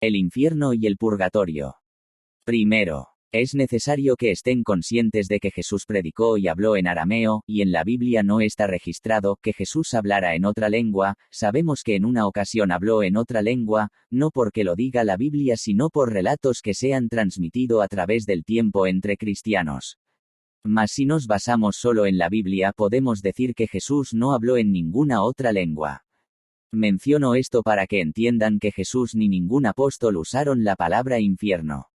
El infierno y el purgatorio. Primero, es necesario que estén conscientes de que Jesús predicó y habló en arameo, y en la Biblia no está registrado que Jesús hablara en otra lengua. Sabemos que en una ocasión habló en otra lengua, no porque lo diga la Biblia sino por relatos que se han transmitido a través del tiempo entre cristianos. Mas si nos basamos solo en la Biblia podemos decir que Jesús no habló en ninguna otra lengua. Menciono esto para que entiendan que Jesús ni ningún apóstol usaron la palabra infierno.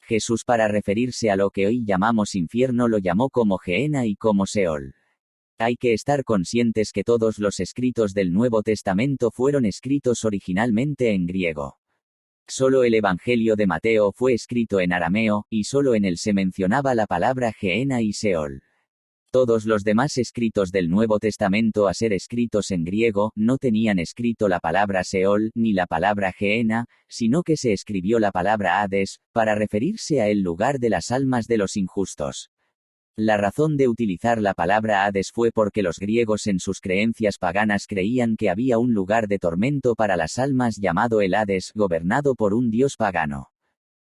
Jesús, para referirse a lo que hoy llamamos infierno, lo llamó como Gehenna y como Seol. Hay que estar conscientes que todos los escritos del Nuevo Testamento fueron escritos originalmente en griego. Solo el Evangelio de Mateo fue escrito en arameo, y solo en él se mencionaba la palabra Gehenna y Seol. Todos los demás escritos del Nuevo Testamento, a ser escritos en griego, no tenían escrito la palabra Seol, ni la palabra Gehenna, sino que se escribió la palabra Hades, para referirse a el lugar de las almas de los injustos. La razón de utilizar la palabra Hades fue porque los griegos en sus creencias paganas creían que había un lugar de tormento para las almas llamado el Hades, gobernado por un dios pagano.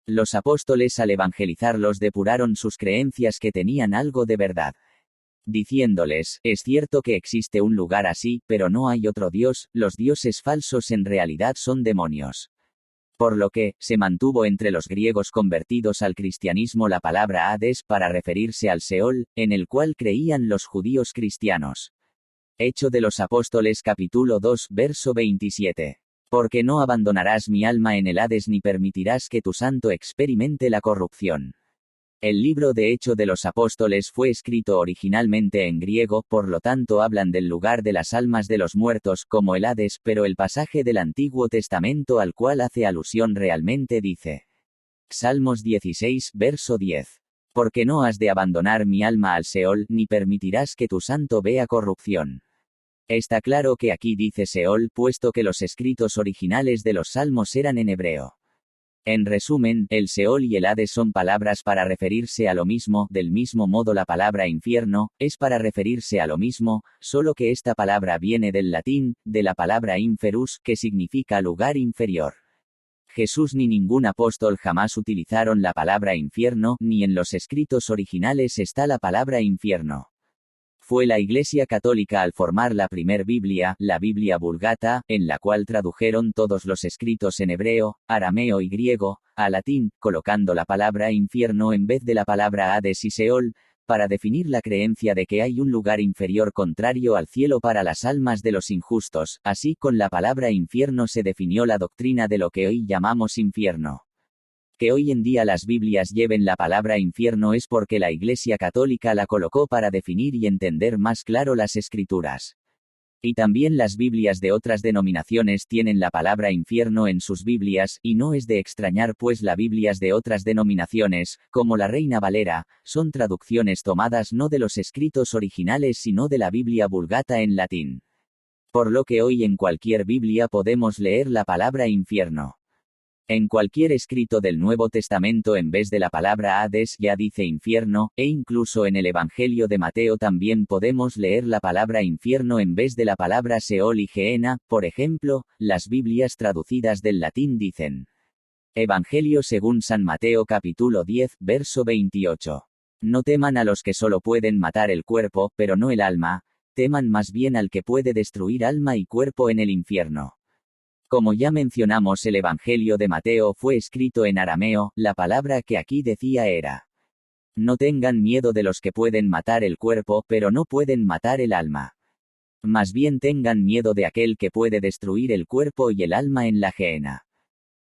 Los apóstoles al evangelizarlos depuraron sus creencias que tenían algo de verdad. Diciéndoles, es cierto que existe un lugar así, pero no hay otro Dios, los dioses falsos en realidad son demonios. Por lo que, se mantuvo entre los griegos convertidos al cristianismo la palabra Hades para referirse al Seol, en el cual creían los judíos cristianos. Hecho de los Apóstoles capítulo 2, verso 27. Porque no abandonarás mi alma en el Hades ni permitirás que tu santo experimente la corrupción. El libro de Hechos de los Apóstoles fue escrito originalmente en griego, por lo tanto hablan del lugar de las almas de los muertos como el Hades, pero el pasaje del Antiguo Testamento al cual hace alusión realmente dice. Salmos 16, verso 10. Porque no has de abandonar mi alma al Seol, ni permitirás que tu santo vea corrupción. Está claro que aquí dice Seol, puesto que los escritos originales de los Salmos eran en hebreo. En resumen, el Seol y el Hades son palabras para referirse a lo mismo, del mismo modo la palabra infierno, es para referirse a lo mismo, solo que esta palabra viene del latín, de la palabra inferus, que significa lugar inferior. Jesús ni ningún apóstol jamás utilizaron la palabra infierno, ni en los escritos originales está la palabra infierno. Fue la Iglesia Católica al formar la primer Biblia, la Biblia Vulgata, en la cual tradujeron todos los escritos en hebreo, arameo y griego, a latín, colocando la palabra infierno en vez de la palabra Hades y Seol, para definir la creencia de que hay un lugar inferior contrario al cielo para las almas de los injustos. Así, con la palabra infierno se definió la doctrina de lo que hoy llamamos infierno. Que hoy en día las Biblias lleven la palabra infierno es porque la Iglesia Católica la colocó para definir y entender más claro las Escrituras. Y también las Biblias de otras denominaciones tienen la palabra infierno en sus Biblias, y no es de extrañar pues las Biblias de otras denominaciones, como la Reina Valera, son traducciones tomadas no de los escritos originales sino de la Biblia Vulgata en latín. Por lo que hoy en cualquier Biblia podemos leer la palabra infierno. En cualquier escrito del Nuevo Testamento en vez de la palabra Hades ya dice infierno, e incluso en el Evangelio de Mateo también podemos leer la palabra infierno en vez de la palabra Seol y Gehenna. Por ejemplo, las Biblias traducidas del latín dicen. Evangelio según San Mateo capítulo 10, verso 28. No teman a los que solo pueden matar el cuerpo, pero no el alma, teman más bien al que puede destruir alma y cuerpo en el infierno. Como ya mencionamos, el Evangelio de Mateo fue escrito en arameo, la palabra que aquí decía era. No tengan miedo de los que pueden matar el cuerpo, pero no pueden matar el alma. Más bien tengan miedo de aquel que puede destruir el cuerpo y el alma en la Gehenna.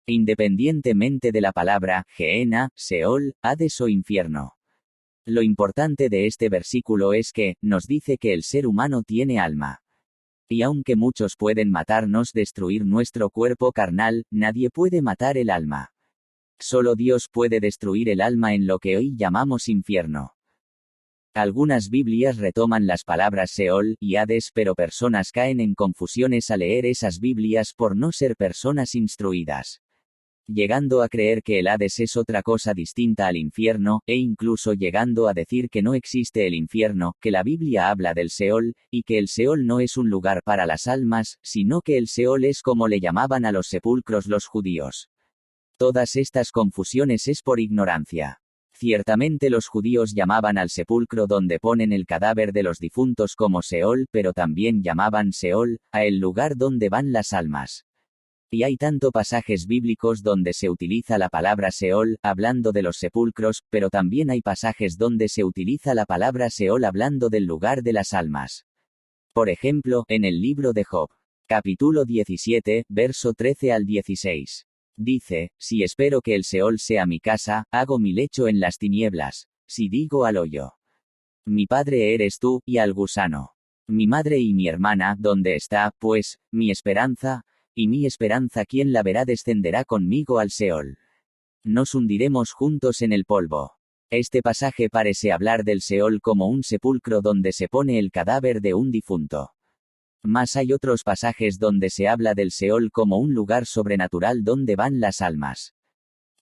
Independientemente de la palabra, Gehenna, Seol, Hades o infierno. Lo importante de este versículo es que, nos dice que el ser humano tiene alma. Y aunque muchos pueden matarnos, destruir nuestro cuerpo carnal, nadie puede matar el alma. Solo Dios puede destruir el alma en lo que hoy llamamos infierno. Algunas Biblias retoman las palabras Seol y Hades, pero personas caen en confusiones al leer esas Biblias por no ser personas instruidas, llegando a creer que el Hades es otra cosa distinta al infierno, e incluso llegando a decir que no existe el infierno, que la Biblia habla del Seol, y que el Seol no es un lugar para las almas, sino que el Seol es como le llamaban a los sepulcros los judíos. Todas estas confusiones es por ignorancia. Ciertamente los judíos llamaban al sepulcro donde ponen el cadáver de los difuntos como Seol, pero también llamaban Seol a el lugar donde van las almas. Y hay tanto pasajes bíblicos donde se utiliza la palabra Seol, hablando de los sepulcros, pero también hay pasajes donde se utiliza la palabra Seol hablando del lugar de las almas. Por ejemplo, en el libro de Job, capítulo 17, verso 13 al 16. Dice, si espero que el Seol sea mi casa, hago mi lecho en las tinieblas, si digo al hoyo. Mi padre eres tú, y al gusano. Mi madre y mi hermana, ¿dónde está, pues, mi esperanza? Y mi esperanza, ¿quién la verá? Descenderá conmigo al Seol. Nos hundiremos juntos en el polvo. Este pasaje parece hablar del Seol como un sepulcro donde se pone el cadáver de un difunto. Mas hay otros pasajes donde se habla del Seol como un lugar sobrenatural donde van las almas.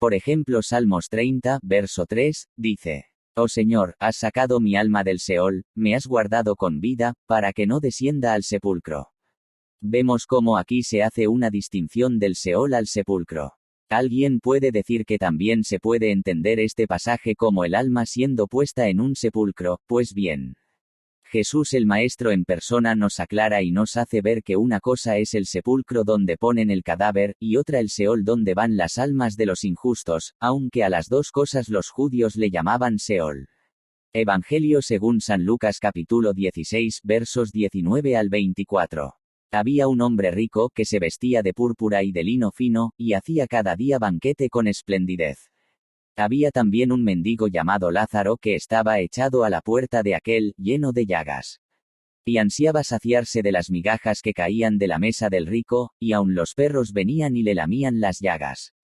Por ejemplo, Salmos 30, verso 3, dice: Oh Señor, has sacado mi alma del Seol, me has guardado con vida, para que no descienda al sepulcro. Vemos cómo aquí se hace una distinción del Seol al sepulcro. Alguien puede decir que también se puede entender este pasaje como el alma siendo puesta en un sepulcro, pues bien. Jesús el Maestro en persona nos aclara y nos hace ver que una cosa es el sepulcro donde ponen el cadáver, y otra el Seol donde van las almas de los injustos, aunque a las dos cosas los judíos le llamaban Seol. Evangelio según San Lucas capítulo 16, versos 19 al 24. Había un hombre rico que se vestía de púrpura y de lino fino, y hacía cada día banquete con esplendidez. Había también un mendigo llamado Lázaro que estaba echado a la puerta de aquel, lleno de llagas. Y ansiaba saciarse de las migajas que caían de la mesa del rico, y aun los perros venían y le lamían las llagas.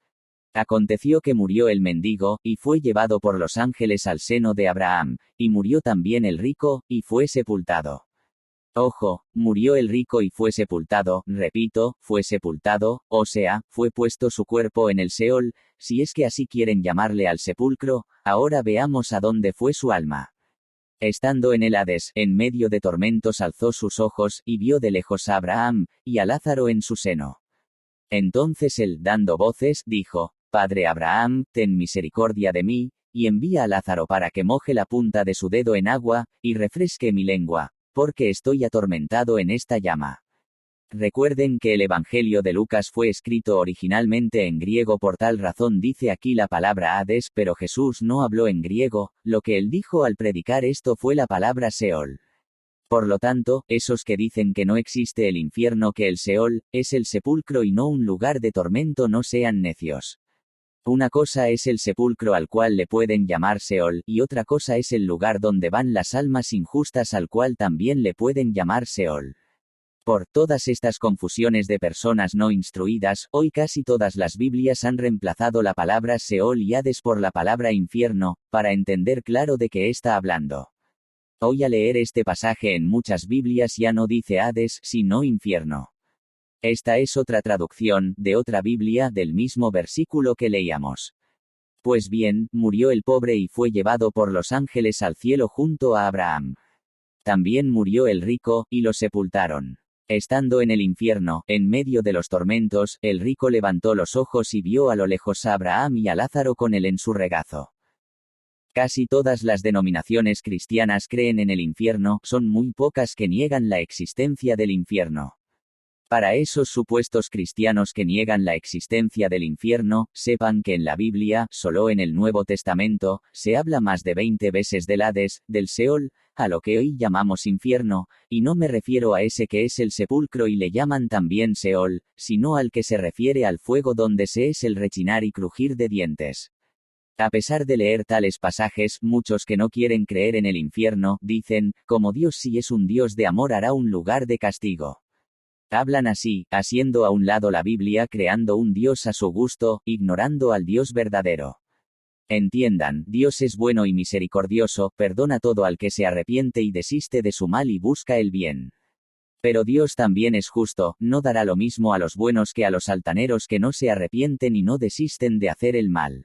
Aconteció que murió el mendigo, y fue llevado por los ángeles al seno de Abraham, y murió también el rico, y fue sepultado. Ojo, murió el rico y fue sepultado, repito, fue sepultado, o sea, fue puesto su cuerpo en el Seol, si es que así quieren llamarle al sepulcro. Ahora veamos a dónde fue su alma. Estando en el Hades, en medio de tormentos, alzó sus ojos, y vio de lejos a Abraham, y a Lázaro en su seno. Entonces él, dando voces, dijo: Padre Abraham, ten misericordia de mí, y envía a Lázaro para que moje la punta de su dedo en agua, y refresque mi lengua, porque estoy atormentado en esta llama. Recuerden que el Evangelio de Lucas fue escrito originalmente en griego, por tal razón dice aquí la palabra Hades, pero Jesús no habló en griego, lo que él dijo al predicar esto fue la palabra Seol. Por lo tanto, esos que dicen que no existe el infierno, que el Seol es el sepulcro y no un lugar de tormento, no sean necios. Una cosa es el sepulcro al cual le pueden llamar Seol, y otra cosa es el lugar donde van las almas injustas al cual también le pueden llamar Seol. Por todas estas confusiones de personas no instruidas, hoy casi todas las Biblias han reemplazado la palabra Seol y Hades por la palabra infierno, para entender claro de qué está hablando. Hoy al leer este pasaje en muchas Biblias ya no dice Hades, sino infierno. Esta es otra traducción, de otra Biblia, del mismo versículo que leíamos. Pues bien, murió el pobre y fue llevado por los ángeles al cielo junto a Abraham. También murió el rico, y lo sepultaron. Estando en el infierno, en medio de los tormentos, el rico levantó los ojos y vio a lo lejos a Abraham y a Lázaro con él en su regazo. Casi todas las denominaciones cristianas creen en el infierno, son muy pocas que niegan la existencia del infierno. Para esos supuestos cristianos que niegan la existencia del infierno, sepan que en la Biblia, solo en el Nuevo Testamento, se habla más de 20 veces del Hades, del Seol, a lo que hoy llamamos infierno, y no me refiero a ese que es el sepulcro y le llaman también Seol, sino al que se refiere al fuego donde se es el rechinar y crujir de dientes. A pesar de leer tales pasajes, muchos que no quieren creer en el infierno, dicen, como Dios sí es un Dios de amor hará un lugar de castigo. Hablan así, haciendo a un lado la Biblia, creando un Dios a su gusto, ignorando al Dios verdadero. Entiendan, Dios es bueno y misericordioso, perdona todo al que se arrepiente y desiste de su mal y busca el bien. Pero Dios también es justo, no dará lo mismo a los buenos que a los altaneros que no se arrepienten y no desisten de hacer el mal.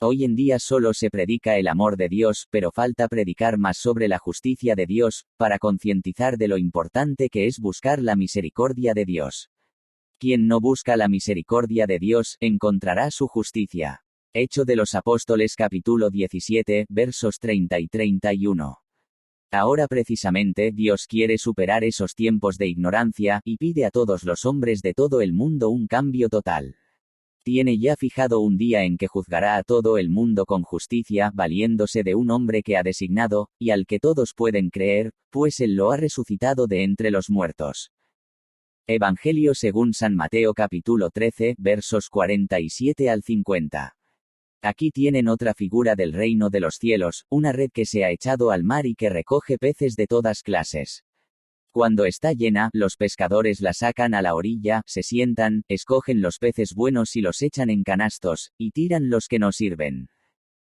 Hoy en día solo se predica el amor de Dios, pero falta predicar más sobre la justicia de Dios, para concientizar de lo importante que es buscar la misericordia de Dios. Quien no busca la misericordia de Dios, encontrará su justicia. Hecho de los Apóstoles capítulo 17, versos 30 y 31. Ahora precisamente Dios quiere superar esos tiempos de ignorancia, y pide a todos los hombres de todo el mundo un cambio total. Tiene ya fijado un día en que juzgará a todo el mundo con justicia, valiéndose de un hombre que ha designado, y al que todos pueden creer, pues él lo ha resucitado de entre los muertos. Evangelio según San Mateo capítulo 13, versos 47 al 50. Aquí tienen otra figura del reino de los cielos, una red que se ha echado al mar y que recoge peces de todas clases. Cuando está llena, los pescadores la sacan a la orilla, se sientan, escogen los peces buenos y los echan en canastos, y tiran los que no sirven.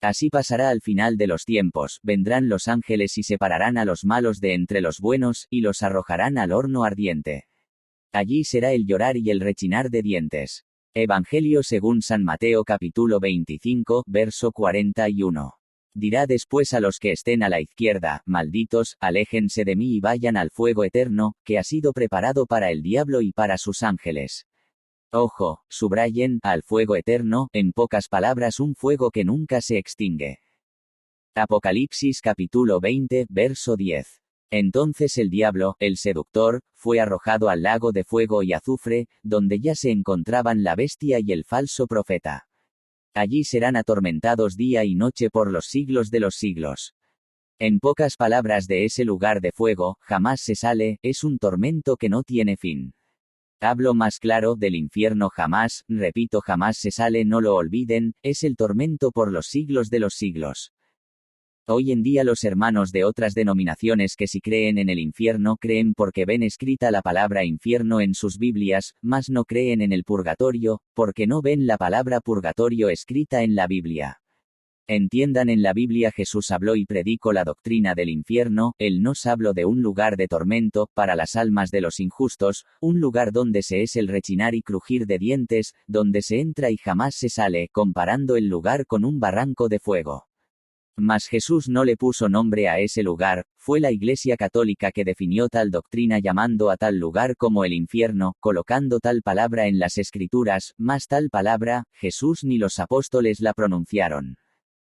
Así pasará al final de los tiempos, vendrán los ángeles y separarán a los malos de entre los buenos, y los arrojarán al horno ardiente. Allí será el llorar y el rechinar de dientes. Evangelio según San Mateo capítulo 25, verso 41. Dirá después a los que estén a la izquierda, malditos, aléjense de mí y vayan al fuego eterno, que ha sido preparado para el diablo y para sus ángeles. Ojo, subrayen, al fuego eterno, en pocas palabras un fuego que nunca se extingue. Apocalipsis capítulo 20, verso 10. Entonces el diablo, el seductor, fue arrojado al lago de fuego y azufre, donde ya se encontraban la bestia y el falso profeta. Allí serán atormentados día y noche por los siglos de los siglos. En pocas palabras, de ese lugar de fuego, jamás se sale, es un tormento que no tiene fin. Hablo más claro, del infierno jamás, repito, jamás se sale, no lo olviden, es el tormento por los siglos de los siglos. Hoy en día los hermanos de otras denominaciones que si creen en el infierno creen porque ven escrita la palabra infierno en sus Biblias, mas no creen en el purgatorio, porque no ven la palabra purgatorio escrita en la Biblia. Entiendan, en la Biblia Jesús habló y predicó la doctrina del infierno, él nos habló de un lugar de tormento, para las almas de los injustos, un lugar donde se es el rechinar y crujir de dientes, donde se entra y jamás se sale, comparando el lugar con un barranco de fuego. Mas Jesús no le puso nombre a ese lugar, fue la Iglesia Católica que definió tal doctrina llamando a tal lugar como el infierno, colocando tal palabra en las Escrituras, mas tal palabra, Jesús ni los apóstoles la pronunciaron.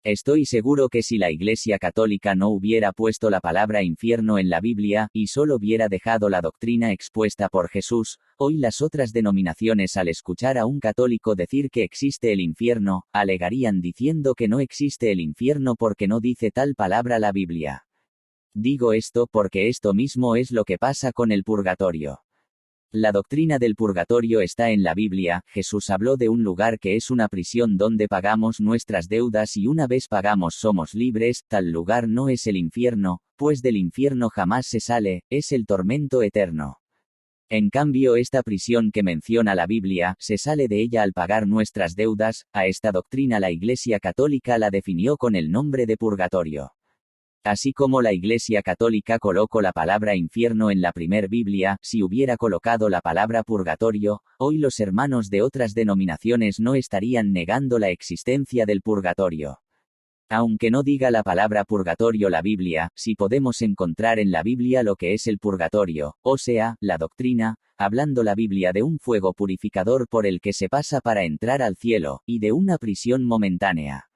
Estoy seguro que si la Iglesia Católica no hubiera puesto la palabra infierno en la Biblia, y solo hubiera dejado la doctrina expuesta por Jesús, hoy las otras denominaciones, al escuchar a un católico decir que existe el infierno, alegarían diciendo que no existe el infierno porque no dice tal palabra la Biblia. Digo esto porque esto mismo es lo que pasa con el purgatorio. La doctrina del purgatorio está en la Biblia. Jesús habló de un lugar que es una prisión donde pagamos nuestras deudas y una vez pagamos somos libres. Tal lugar no es el infierno, pues del infierno jamás se sale, es el tormento eterno. En cambio, esta prisión que menciona la Biblia, se sale de ella al pagar nuestras deudas. A esta doctrina la Iglesia Católica la definió con el nombre de purgatorio. Así como la Iglesia Católica colocó la palabra infierno en la primer Biblia, si hubiera colocado la palabra purgatorio, hoy los hermanos de otras denominaciones no estarían negando la existencia del purgatorio. Aunque no diga la palabra purgatorio la Biblia, sí podemos encontrar en la Biblia lo que es el purgatorio, o sea, la doctrina, hablando la Biblia de un fuego purificador por el que se pasa para entrar al cielo, y de una prisión momentánea.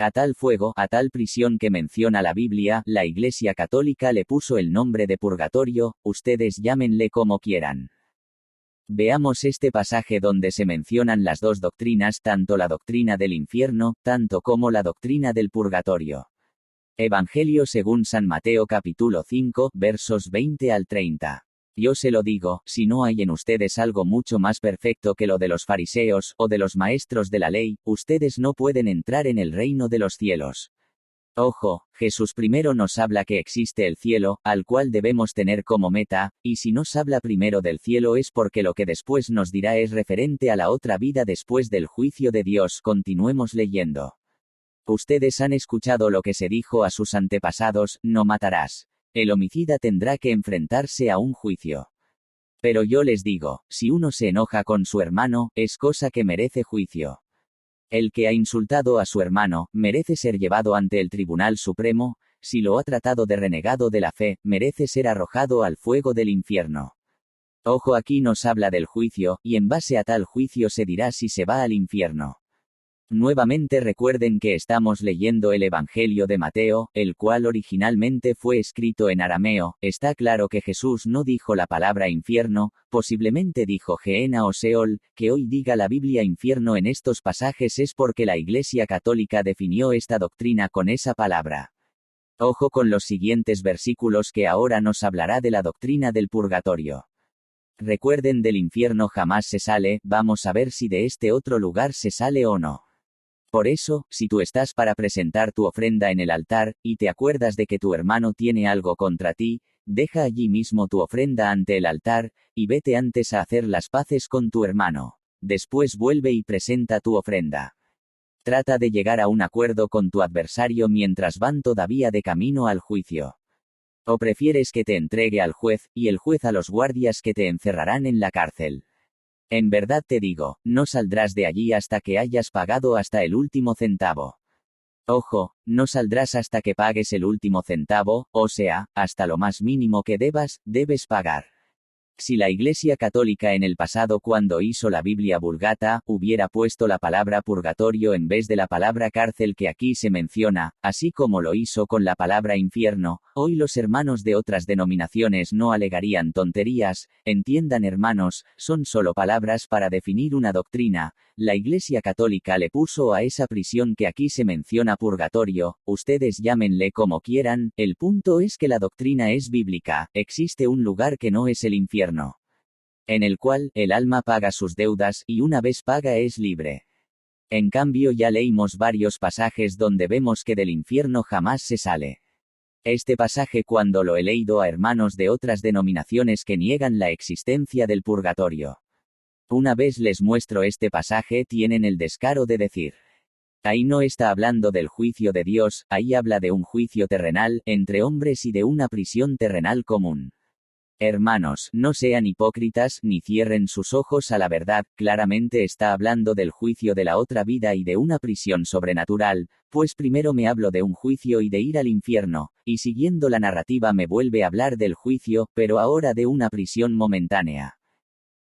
A tal fuego, a tal prisión que menciona la Biblia, la Iglesia Católica le puso el nombre de purgatorio, ustedes llámenle como quieran. Veamos este pasaje donde se mencionan las dos doctrinas, tanto la doctrina del infierno, tanto como la doctrina del purgatorio. Evangelio según San Mateo capítulo 5, versos 20 al 30. Yo se lo digo, si no hay en ustedes algo mucho más perfecto que lo de los fariseos, o de los maestros de la ley, ustedes no pueden entrar en el reino de los cielos. Ojo, Jesús primero nos habla que existe el cielo, al cual debemos tener como meta, y si nos habla primero del cielo es porque lo que después nos dirá es referente a la otra vida después del juicio de Dios. Continuemos leyendo. Ustedes han escuchado lo que se dijo a sus antepasados, no matarás. El homicida tendrá que enfrentarse a un juicio. Pero yo les digo, si uno se enoja con su hermano, es cosa que merece juicio. El que ha insultado a su hermano, merece ser llevado ante el Tribunal Supremo. Si lo ha tratado de renegado de la fe, merece ser arrojado al fuego del infierno. Ojo, aquí nos habla del juicio, y en base a tal juicio se dirá si se va al infierno. Nuevamente recuerden que estamos leyendo el Evangelio de Mateo, el cual originalmente fue escrito en arameo. Está claro que Jesús no dijo la palabra infierno, posiblemente dijo Gehenna o Seol. Que hoy diga la Biblia infierno en estos pasajes es porque la Iglesia Católica definió esta doctrina con esa palabra. Ojo con los siguientes versículos que ahora nos hablará de la doctrina del purgatorio. Recuerden, del infierno jamás se sale, vamos a ver si de este otro lugar se sale o no. Por eso, si tú estás para presentar tu ofrenda en el altar, y te acuerdas de que tu hermano tiene algo contra ti, deja allí mismo tu ofrenda ante el altar, y vete antes a hacer las paces con tu hermano. Después vuelve y presenta tu ofrenda. Trata de llegar a un acuerdo con tu adversario mientras van todavía de camino al juicio. ¿O prefieres que te entregue al juez, y el juez a los guardias que te encerrarán en la cárcel? En verdad te digo, no saldrás de allí hasta que hayas pagado hasta el último centavo. Ojo, no saldrás hasta que pagues el último centavo, o sea, hasta lo más mínimo que debes pagar. Si la Iglesia Católica en el pasado, cuando hizo la Biblia Vulgata, hubiera puesto la palabra purgatorio en vez de la palabra cárcel que aquí se menciona, así como lo hizo con la palabra infierno, hoy los hermanos de otras denominaciones no alegarían tonterías. Entiendan, hermanos, son solo palabras para definir una doctrina. La Iglesia Católica le puso a esa prisión que aquí se menciona purgatorio, ustedes llámenle como quieran, el punto es que la doctrina es bíblica. Existe un lugar que no es el infierno, en el cual el alma paga sus deudas, y una vez paga es libre. En cambio, ya leímos varios pasajes donde vemos que del infierno jamás se sale. Este pasaje, cuando lo he leído a hermanos de otras denominaciones que niegan la existencia del purgatorio, una vez les muestro este pasaje, tienen el descaro de decir: ahí no está hablando del juicio de Dios, ahí habla de un juicio terrenal, entre hombres, y de una prisión terrenal común. Hermanos, no sean hipócritas, ni cierren sus ojos a la verdad. Claramente está hablando del juicio de la otra vida y de una prisión sobrenatural, pues primero me hablo de un juicio y de ir al infierno, y siguiendo la narrativa me vuelve a hablar del juicio, pero ahora de una prisión momentánea.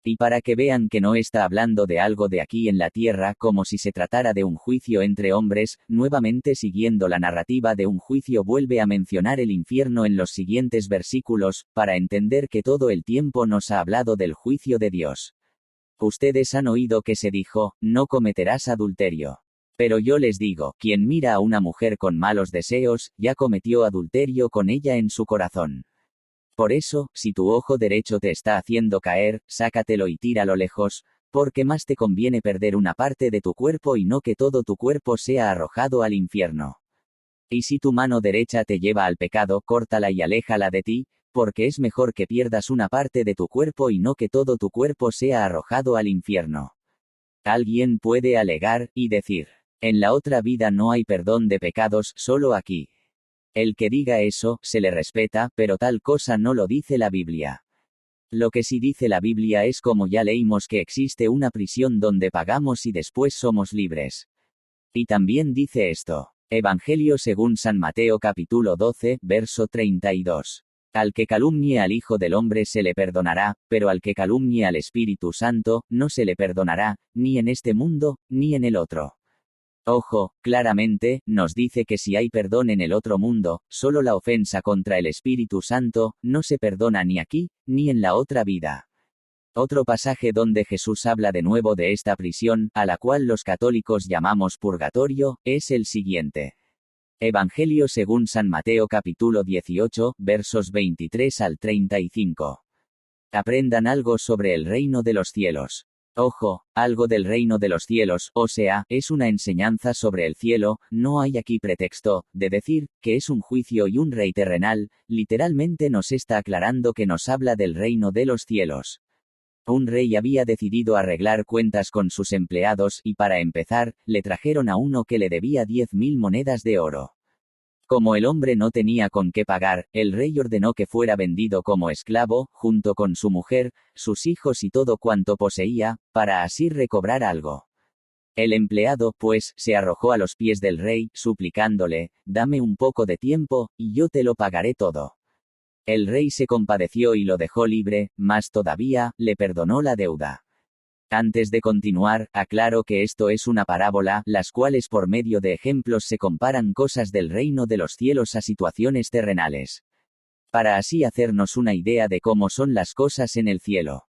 Y para que vean que no está hablando de algo de aquí en la tierra como si se tratara de un juicio entre hombres, nuevamente siguiendo la narrativa de un juicio vuelve a mencionar el infierno en los siguientes versículos, para entender que todo el tiempo nos ha hablado del juicio de Dios. Ustedes han oído que se dijo, no cometerás adulterio. Pero yo les digo, quien mira a una mujer con malos deseos, ya cometió adulterio con ella en su corazón. Por eso, si tu ojo derecho te está haciendo caer, sácatelo y tíralo lejos, porque más te conviene perder una parte de tu cuerpo y no que todo tu cuerpo sea arrojado al infierno. Y si tu mano derecha te lleva al pecado, córtala y aléjala de ti, porque es mejor que pierdas una parte de tu cuerpo y no que todo tu cuerpo sea arrojado al infierno. Alguien puede alegar, y decir: en la otra vida no hay perdón de pecados, solo aquí. El que diga eso, se le respeta, pero tal cosa no lo dice la Biblia. Lo que sí dice la Biblia es, como ya leímos, que existe una prisión donde pagamos y después somos libres. Y también dice esto. Evangelio según San Mateo capítulo 12, verso 32. Al que calumnie al Hijo del Hombre se le perdonará, pero al que calumnie al Espíritu Santo, no se le perdonará, ni en este mundo, ni en el otro. Ojo, claramente, nos dice que si hay perdón en el otro mundo, solo la ofensa contra el Espíritu Santo, no se perdona ni aquí, ni en la otra vida. Otro pasaje donde Jesús habla de nuevo de esta prisión, a la cual los católicos llamamos purgatorio, es el siguiente. Evangelio según San Mateo capítulo 18, versos 23 al 35. Aprendan algo sobre el reino de los cielos. Ojo, algo del reino de los cielos, o sea, es una enseñanza sobre el cielo. No hay aquí pretexto de decir que es un juicio y un rey terrenal. Literalmente nos está aclarando que nos habla del reino de los cielos. Un rey había decidido arreglar cuentas con sus empleados y, para empezar, le trajeron a uno que le debía 10.000 monedas de oro. Como el hombre no tenía con qué pagar, el rey ordenó que fuera vendido como esclavo, junto con su mujer, sus hijos y todo cuanto poseía, para así recobrar algo. El empleado, pues, se arrojó a los pies del rey, suplicándole: dame un poco de tiempo, y yo te lo pagaré todo. El rey se compadeció y lo dejó libre, más todavía, le perdonó la deuda. Antes de continuar, aclaro que esto es una parábola, las cuales por medio de ejemplos se comparan cosas del reino de los cielos a situaciones terrenales. Para así hacernos una idea de cómo son las cosas en el cielo.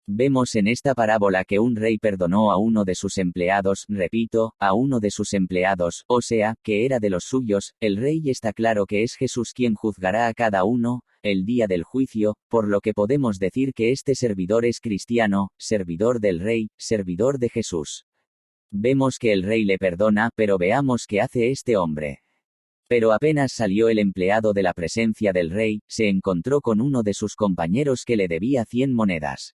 Vemos en esta parábola que un rey perdonó a uno de sus empleados, repito, a uno de sus empleados, o sea, que era de los suyos. El rey está claro que es Jesús quien juzgará a cada uno, el día del juicio, por lo que podemos decir que este servidor es cristiano, servidor del rey, servidor de Jesús. Vemos que el rey le perdona, pero veamos qué hace este hombre. Pero apenas salió el empleado de la presencia del rey, se encontró con uno de sus compañeros que le debía 100 monedas.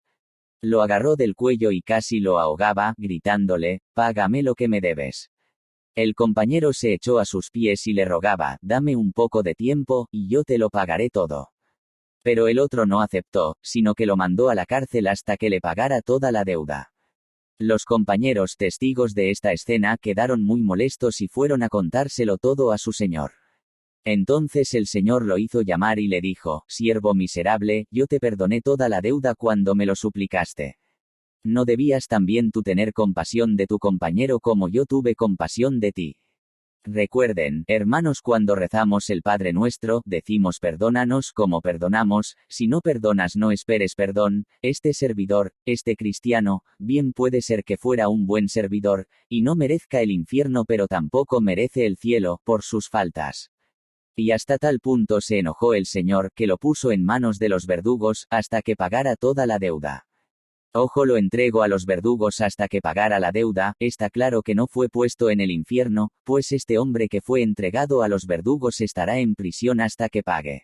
Lo agarró del cuello y casi lo ahogaba, gritándole, «Págame lo que me debes». El compañero se echó a sus pies y le rogaba, «Dame un poco de tiempo, y yo te lo pagaré todo». Pero el otro no aceptó, sino que lo mandó a la cárcel hasta que le pagara toda la deuda. Los compañeros testigos de esta escena quedaron muy molestos y fueron a contárselo todo a su señor. Entonces el señor lo hizo llamar y le dijo, «Siervo miserable, yo te perdoné toda la deuda cuando me lo suplicaste. ¿No debías también tú tener compasión de tu compañero como yo tuve compasión de ti?» Recuerden, hermanos, cuando rezamos el Padre Nuestro, decimos perdónanos como perdonamos, si no perdonas no esperes perdón. Este servidor, este cristiano, bien puede ser que fuera un buen servidor, y no merezca el infierno pero tampoco merece el cielo, por sus faltas. Y hasta tal punto se enojó el Señor que lo puso en manos de los verdugos, hasta que pagara toda la deuda. Ojo, lo entrego a los verdugos hasta que pagara la deuda. Está claro que no fue puesto en el infierno, pues este hombre que fue entregado a los verdugos estará en prisión hasta que pague.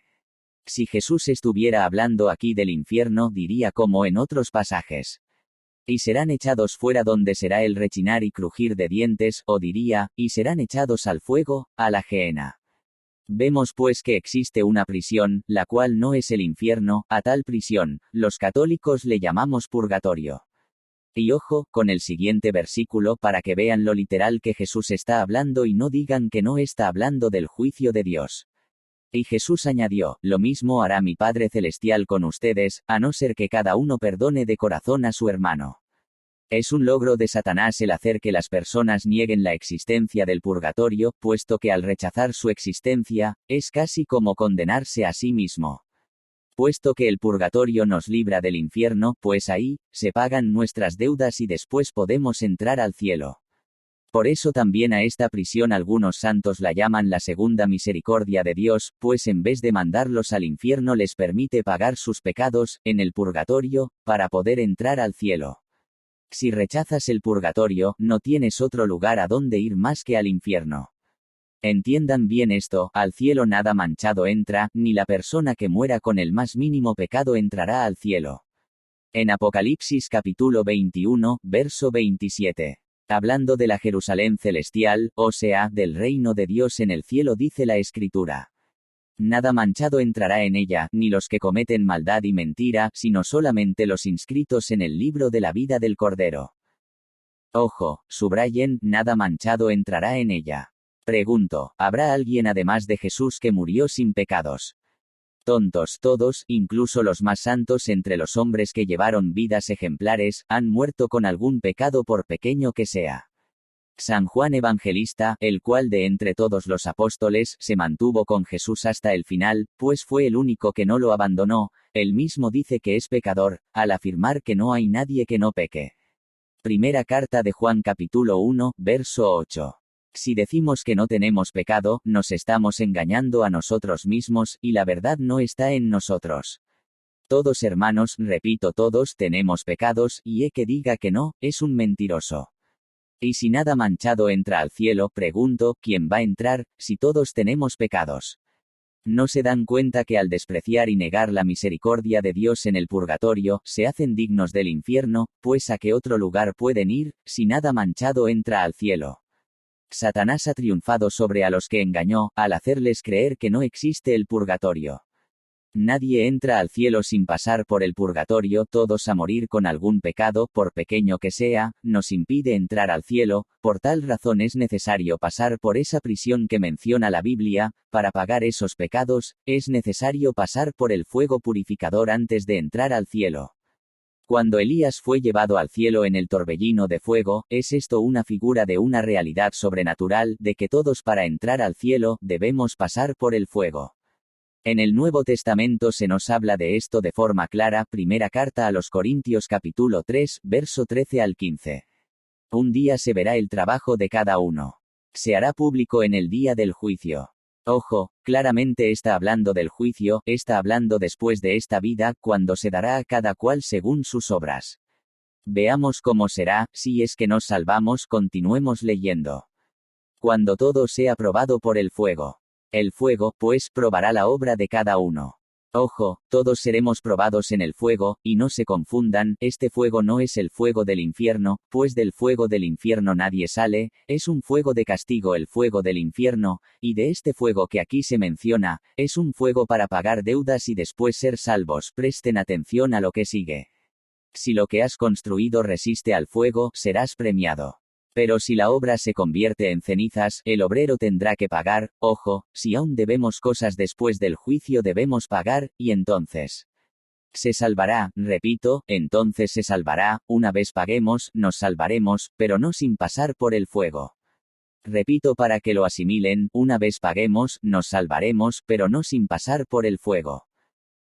Si Jesús estuviera hablando aquí del infierno, diría como en otros pasajes, «Y serán echados fuera donde será el rechinar y crujir de dientes», o diría, «y serán echados al fuego, a la gehenna». Vemos pues que existe una prisión, la cual no es el infierno. A tal prisión, los católicos le llamamos purgatorio. Y ojo, con el siguiente versículo para que vean lo literal que Jesús está hablando y no digan que no está hablando del juicio de Dios. Y Jesús añadió, «Lo mismo hará mi Padre Celestial con ustedes, a no ser que cada uno perdone de corazón a su hermano». Es un logro de Satanás el hacer que las personas nieguen la existencia del purgatorio, puesto que al rechazar su existencia, es casi como condenarse a sí mismo. Puesto que el purgatorio nos libra del infierno, pues ahí, se pagan nuestras deudas y después podemos entrar al cielo. Por eso también a esta prisión algunos santos la llaman la segunda misericordia de Dios, pues en vez de mandarlos al infierno les permite pagar sus pecados, en el purgatorio, para poder entrar al cielo. Si rechazas el purgatorio, no tienes otro lugar a donde ir más que al infierno. Entiendan bien esto, al cielo nada manchado entra, ni la persona que muera con el más mínimo pecado entrará al cielo. En Apocalipsis capítulo 21, verso 27. Hablando de la Jerusalén celestial, o sea, del reino de Dios en el cielo, dice la Escritura: «Nada manchado entrará en ella, ni los que cometen maldad y mentira, sino solamente los inscritos en el libro de la vida del Cordero». Ojo, subrayen, nada manchado entrará en ella. Pregunto, ¿habrá alguien además de Jesús que murió sin pecados? Tontos todos, incluso los más santos entre los hombres que llevaron vidas ejemplares, han muerto con algún pecado por pequeño que sea. San Juan Evangelista, el cual de entre todos los apóstoles, se mantuvo con Jesús hasta el final, pues fue el único que no lo abandonó, él mismo dice que es pecador, al afirmar que no hay nadie que no peque. Primera carta de Juan capítulo 1, verso 8. Si decimos que no tenemos pecado, nos estamos engañando a nosotros mismos, y la verdad no está en nosotros. Todos hermanos, repito, todos tenemos pecados, y el que diga que no, es un mentiroso. Y si nada manchado entra al cielo, pregunto, ¿quién va a entrar, si todos tenemos pecados? ¿No se dan cuenta que al despreciar y negar la misericordia de Dios en el purgatorio, se hacen dignos del infierno, pues a qué otro lugar pueden ir, si nada manchado entra al cielo? Satanás ha triunfado sobre a los que engañó, al hacerles creer que no existe el purgatorio. Nadie entra al cielo sin pasar por el purgatorio, todos a morir con algún pecado, por pequeño que sea, nos impide entrar al cielo, por tal razón es necesario pasar por esa prisión que menciona la Biblia, para pagar esos pecados, es necesario pasar por el fuego purificador antes de entrar al cielo. Cuando Elías fue llevado al cielo en el torbellino de fuego, es esto una figura de una realidad sobrenatural, de que todos para entrar al cielo, debemos pasar por el fuego. En el Nuevo Testamento se nos habla de esto de forma clara, primera carta a los Corintios capítulo 3, verso 13 al 15. Un día se verá el trabajo de cada uno. Se hará público en el día del juicio. Ojo, claramente está hablando del juicio, está hablando después de esta vida, cuando se dará a cada cual según sus obras. Veamos cómo será, si es que nos salvamos, continuemos leyendo. Cuando todo sea probado por el fuego. El fuego, pues, probará la obra de cada uno. Ojo, todos seremos probados en el fuego, y no se confundan, este fuego no es el fuego del infierno, pues del fuego del infierno nadie sale, es un fuego de castigo el fuego del infierno, y de este fuego que aquí se menciona, es un fuego para pagar deudas y después ser salvos. Presten atención a lo que sigue. Si lo que has construido resiste al fuego, serás premiado. Pero si la obra se convierte en cenizas, el obrero tendrá que pagar. Ojo, si aún debemos cosas después del juicio debemos pagar, y entonces se salvará, repito, entonces se salvará, una vez paguemos, nos salvaremos, pero no sin pasar por el fuego. Repito para que lo asimilen, una vez paguemos, nos salvaremos, pero no sin pasar por el fuego.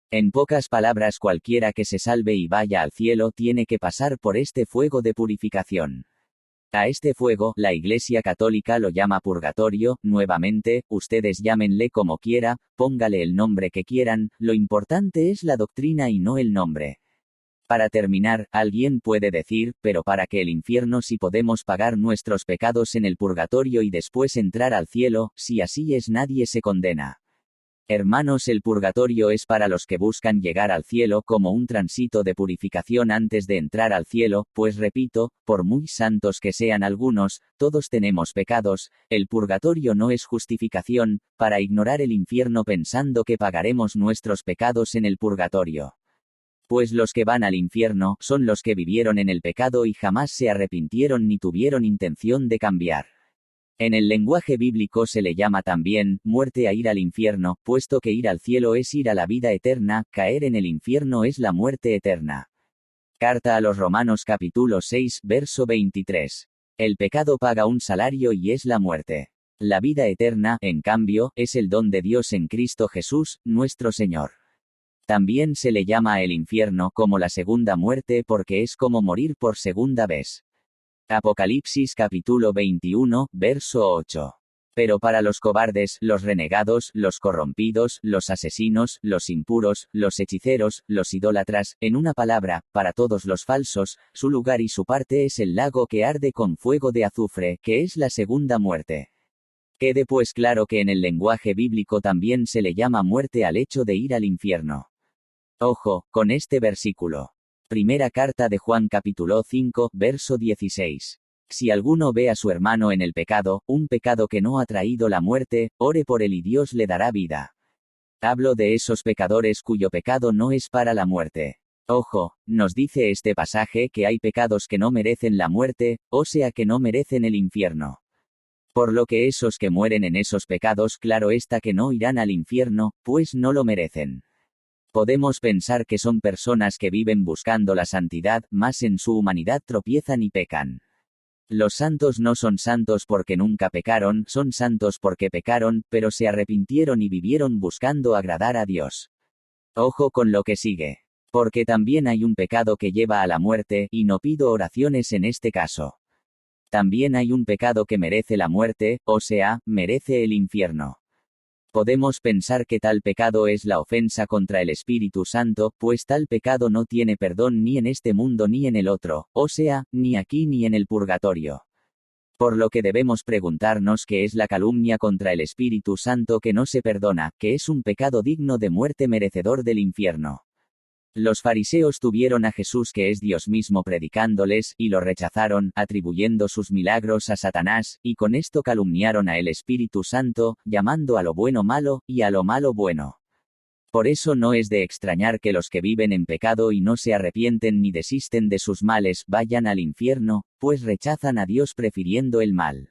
En pocas palabras, cualquiera que se salve y vaya al cielo tiene que pasar por este fuego de purificación. A este fuego, la Iglesia Católica lo llama purgatorio. Nuevamente, ustedes llámenle como quiera, póngale el nombre que quieran, lo importante es la doctrina y no el nombre. Para terminar, alguien puede decir, pero ¿para qué el infierno si podemos pagar nuestros pecados en el purgatorio y después entrar al cielo? Si así es, nadie se condena. Hermanos, el purgatorio es para los que buscan llegar al cielo como un tránsito de purificación antes de entrar al cielo, pues repito, por muy santos que sean algunos, todos tenemos pecados. El purgatorio no es justificación para ignorar el infierno pensando que pagaremos nuestros pecados en el purgatorio. Pues los que van al infierno son los que vivieron en el pecado y jamás se arrepintieron ni tuvieron intención de cambiar. En el lenguaje bíblico se le llama también muerte a ir al infierno, puesto que ir al cielo es ir a la vida eterna, caer en el infierno es la muerte eterna. Carta a los Romanos capítulo 6, verso 23. El pecado paga un salario y es la muerte. La vida eterna, en cambio, es el don de Dios en Cristo Jesús, nuestro Señor. También se le llama el infierno como la segunda muerte porque es como morir por segunda vez. Apocalipsis capítulo 21, verso 8. Pero para los cobardes, los renegados, los corrompidos, los asesinos, los impuros, los hechiceros, los idólatras, en una palabra, para todos los falsos, su lugar y su parte es el lago que arde con fuego de azufre, que es la segunda muerte. Quede pues claro que en el lenguaje bíblico también se le llama muerte al hecho de ir al infierno. Ojo, con este versículo. Primera carta de Juan capítulo 5, verso 16. Si alguno ve a su hermano en el pecado, un pecado que no ha traído la muerte, ore por él y Dios le dará vida. Hablo de esos pecadores cuyo pecado no es para la muerte. Ojo, nos dice este pasaje que hay pecados que no merecen la muerte, o sea que no merecen el infierno. Por lo que esos que mueren en esos pecados, claro está que no irán al infierno, pues no lo merecen. Podemos pensar que son personas que viven buscando la santidad, mas en su humanidad tropiezan y pecan. Los santos no son santos porque nunca pecaron, son santos porque pecaron, pero se arrepintieron y vivieron buscando agradar a Dios. Ojo con lo que sigue. Porque también hay un pecado que lleva a la muerte, y no pido oraciones en este caso. También hay un pecado que merece la muerte, o sea, merece el infierno. Podemos pensar que tal pecado es la ofensa contra el Espíritu Santo, pues tal pecado no tiene perdón ni en este mundo ni en el otro, o sea, ni aquí ni en el purgatorio. Por lo que debemos preguntarnos qué es la calumnia contra el Espíritu Santo que no se perdona, que es un pecado digno de muerte merecedor del infierno. Los fariseos tuvieron a Jesús que es Dios mismo predicándoles, y lo rechazaron, atribuyendo sus milagros a Satanás, y con esto calumniaron a el Espíritu Santo, llamando a lo bueno malo, y a lo malo bueno. Por eso no es de extrañar que los que viven en pecado y no se arrepienten ni desisten de sus males vayan al infierno, pues rechazan a Dios prefiriendo el mal.